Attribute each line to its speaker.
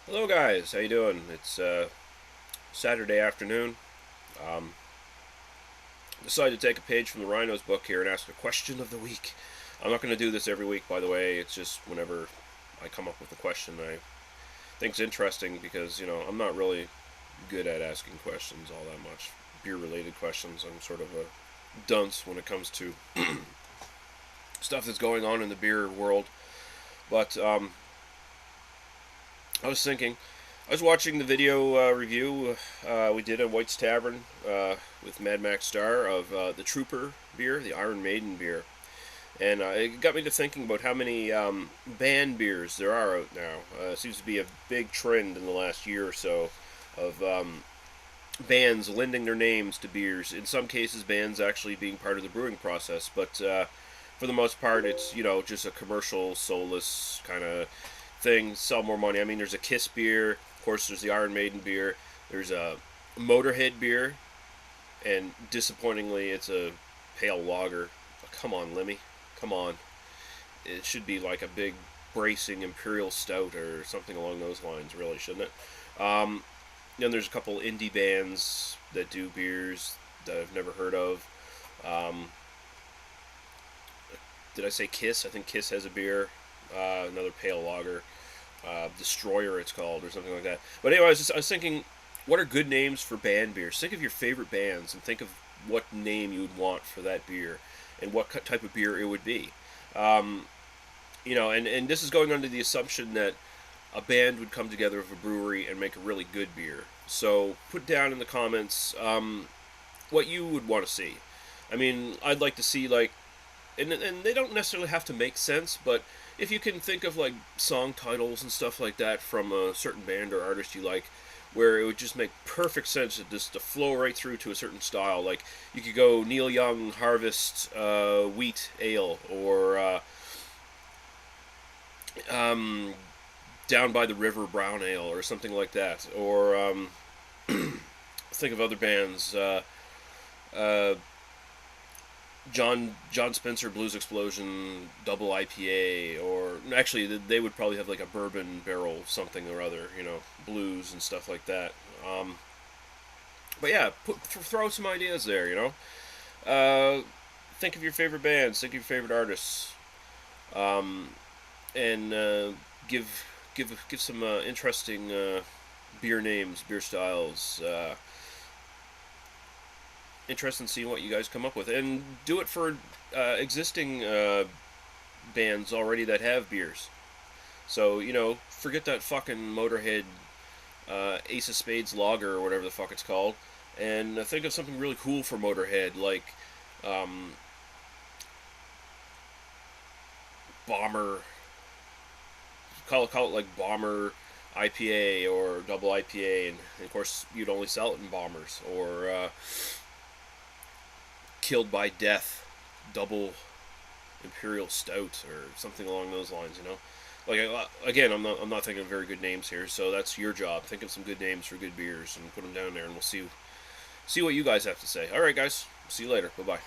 Speaker 1: Hello guys, how you doing? It's Saturday afternoon. Um, Decided to take a page from the Rhinos book here and ask a question of the week. I'm not going to do this every week, by the way. It's just whenever I come up with a question I think's interesting because I'm not really good at asking questions all that much. Beer-related questions. I'm sort of a dunce when it comes to stuff that's going on in the beer world. But I was thinking, I was watching the video review we did at White's Tavern with Mad Max Star of the Trooper beer, the Iron Maiden beer. And it got me to thinking about how many band beers there are out now. It seems to be a big trend in the last year or so of bands lending their names to beers. In some cases, bands actually being part of the brewing process, but for the most part, it's just a commercial, soulless kind of thing. Sell more money. I mean, there's a Kiss beer. Of course, there's the Iron Maiden beer. There's a Motorhead beer, and disappointingly, it's a pale lager. Oh, come on, Lemmy. Come on. It should be like a big bracing imperial stout or something along those lines, really, shouldn't it? Then there's a couple indie bands that do beers that I've never heard of. Um, did I say Kiss? I think Kiss has a beer, another pale lager, Destroyer it's called, or something like that. But anyway, I was thinking, what are good names for band beers? Think of your favorite bands and think of what name you would want for that beer, and what type of beer it would be. Um, and this is going under the assumption that a band would come together with a brewery and make a really good beer. So put down in the comments what you would want to see. I mean, I'd like to see like, and they don't necessarily have to make sense, but if you can think of like song titles and stuff like that from a certain band or artist you like, where it would just make perfect sense to flow right through to a certain style. Like you could go Neil Young Harvest Wheat Ale, or um, Down by the River Brown Ale, or something like that. Or think of other bands. Uh, John Spencer Blues Explosion Double IPA, or actually they would probably have like a bourbon barrel something or other, blues and stuff like that. But yeah, throw some ideas there, Uh, think of your favorite bands, think of your favorite artists, um, and give some interesting beer names, beer styles. Interested in seeing what you guys come up with, and do it for existing bands already that have beers. So forget that fucking Motorhead Ace of Spades Lager or whatever the fuck it's called, and think of something really cool for Motorhead, like um, Bomber. Call it like Bomber IPA or Double IPA, and of course you'd only sell it in bombers, or Killed by Death Double Imperial Stout or something along those lines. Like again, I'm not thinking of very good names here, so that's your job. Think of some good names for good beers and put them down there, and we'll see what you guys have to say. All right, guys, see you later. Bye bye.